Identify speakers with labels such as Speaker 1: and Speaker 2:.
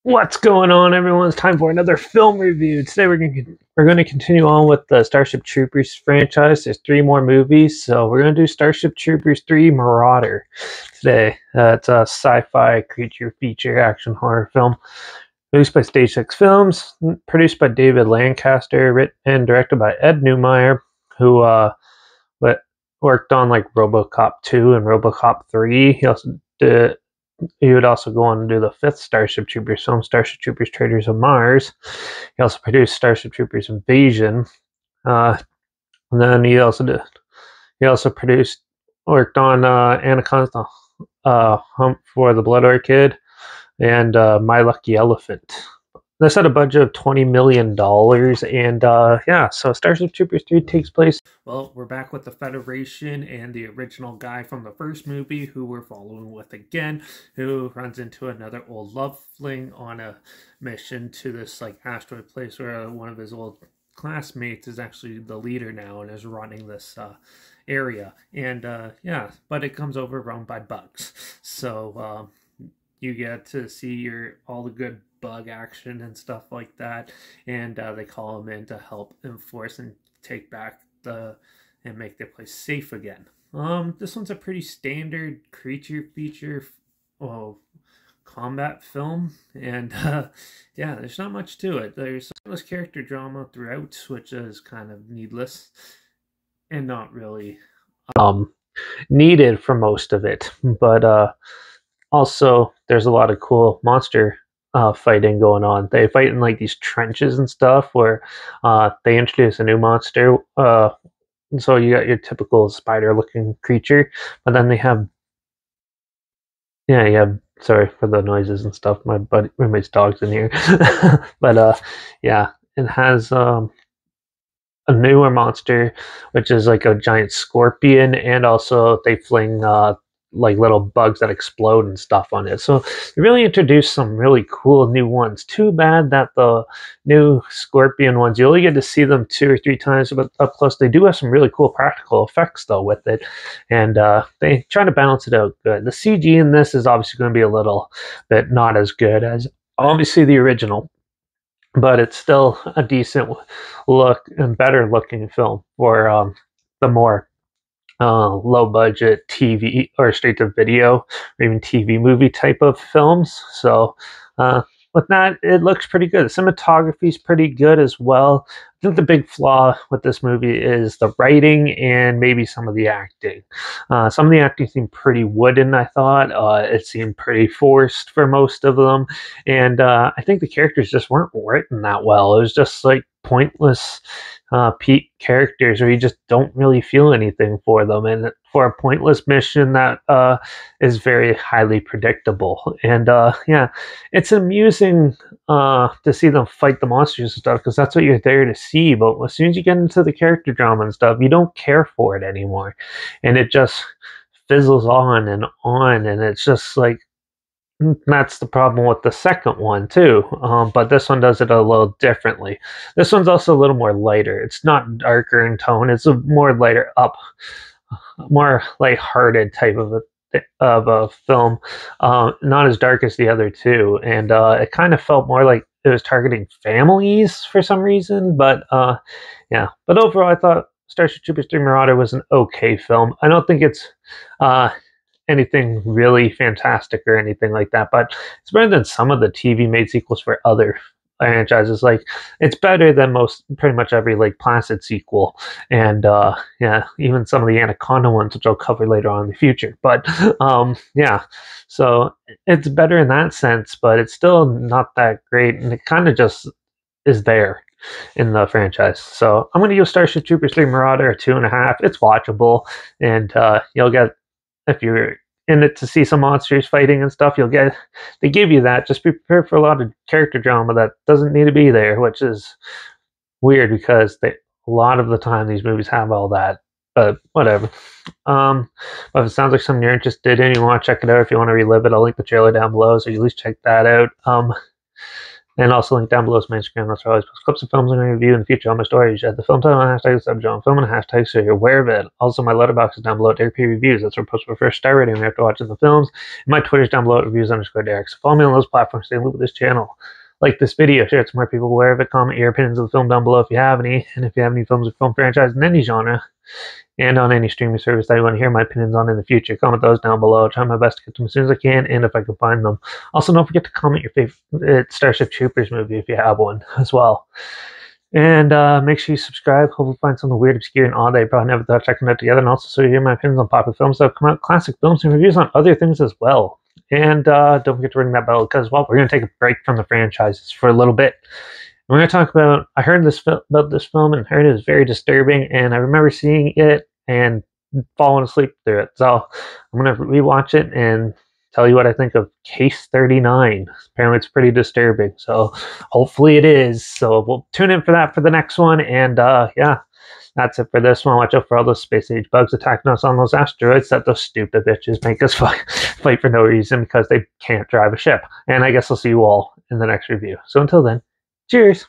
Speaker 1: What's going on, everyone? It's time for another film review. Today we're going to continue on with the Starship Troopers franchise. There's 3 more movies, so we're going to do Starship Troopers 3 Marauder today. It's a sci-fi creature feature action horror film released by Stage 6 Films, produced by David Lancaster, written and directed by Ed Neumeyer, who worked on like RoboCop 2 and RoboCop 3. He would also go on to do the 5th Starship Troopers film, Starship Troopers Traders of Mars. He also produced Starship Troopers Invasion. And then he also worked on Anaconda, Hunt for the Blood Orchid, and My Lucky Elephant. This had a budget of $20 million, and yeah, so Starship Troopers 3 takes place. Well, we're back with the Federation and the original guy from the first movie, who we're following with again, who runs into another old love fling on a mission to this like asteroid place where one of his old classmates is actually the leader now and is running this area. And yeah, but it comes overrun by bugs. So you get to see all the good bug action and stuff like that, and they call him in to help enforce and take back and make their place safe again. This one's a pretty standard creature feature combat film, and yeah, there's not much to it. There's this character drama throughout, which is kind of needless and not really needed for most of it, but also, there's a lot of cool monster fighting going on. They fight in like these trenches and stuff where they introduce a new monster. So you got your typical spider-looking creature, but then they have, sorry for the noises and stuff. My roommate's dog's in here, but yeah, it has a newer monster, which is like a giant scorpion, and also they fling like little bugs that explode and stuff on it. So they really introduced some really cool new ones. Too bad that the new scorpion ones, you only get to see them 2 or 3 times up close. They do have some really cool practical effects though with it, and they try to balance it out good. The CG in this is obviously going to be a little bit not as good as obviously the original, but it's still a decent look and better looking film for the more low budget TV or straight to video or even TV movie type of films. So with that, it looks pretty good. The cinematography is pretty good as well. I think the big flaw with this movie is the writing and maybe some of the acting. Some of the acting seemed pretty wooden, I thought. It seemed pretty forced for most of them. And I think the characters just weren't written that well. It was just like pointless characters where you just don't really feel anything for them, and for a pointless mission that is very highly predictable. And yeah, it's amusing to see them fight the monsters and stuff, because that's what you're there to see. But as soon as you get into the character drama and stuff, you don't care for it anymore, and it just fizzles on, and it's just like, that's the problem with the second one too, but this one does it a little differently. This one's also a little more lighter. It's not darker in tone. It's a more lighter up, more lighthearted type of a film. Not as dark as the other two, and it kind of felt more like it was targeting families for some reason. But yeah, but overall, I thought Starship Troopers 3 Marauder was an okay film. I don't think it's anything really fantastic or anything like that, but it's better than some of the TV made sequels for other franchises. Like, it's better than pretty much every like Placid sequel, and yeah, even some of the Anaconda ones, which I'll cover later on in the future. But yeah, so it's better in that sense, but it's still not that great, and it kind of just is there in the franchise. So I'm going to give Starship Troopers 3 Marauder a 2.5. It's watchable, and you'll get, if you're in it to see some monsters fighting and stuff, they give you that. Just be prepared for a lot of character drama that doesn't need to be there, which is weird because a lot of the time these movies have all that. But whatever. But if it sounds like something you're interested in, you want to check it out, if you want to relive it, I'll link the trailer down below, so you at least check that out. And also link down below is my Instagram. That's where I always post clips of films I'm going to review in the future on my stories. Add the film title and hashtag, subject on film and hashtag so you're aware of it. Also, my Letterbox is down below at Derek P Reviews. That's where I post my first star rating after watching the films. And my Twitter's down below at reviews_Derek. So follow me on those platforms. Stay in loop with this channel. Like this video, share it so more people aware of it. Comment your opinions of the film down below if you have any. And if you have any films or film franchise in any genre, and on any streaming service that you want to hear my opinions on in the future, comment those down below. I'll try my best to get them as soon as I can, and if I can find them. Also, don't forget to comment your favorite Starship Troopers movie if you have one as well. And make sure you subscribe. Hopefully find something weird, obscure, and odd that you probably never thought of checking out together. And also so you hear my opinions on popular films that have come out, classic films, and reviews on other things as well. And don't forget to ring that bell because, well, we're going to take a break from the franchises for a little bit. We're going to talk about, I heard about this film and heard it was very disturbing, and I remember seeing it and falling asleep through it. So I'm going to rewatch it and tell you what I think of Case 39. Apparently it's pretty disturbing, so hopefully it is. So we'll tune in for that for the next one, and yeah, that's it for this one. Watch out for all those space age bugs attacking us on those asteroids that those stupid bitches make us fight for no reason because they can't drive a ship. And I guess I'll see you all in the next review. So until then, cheers!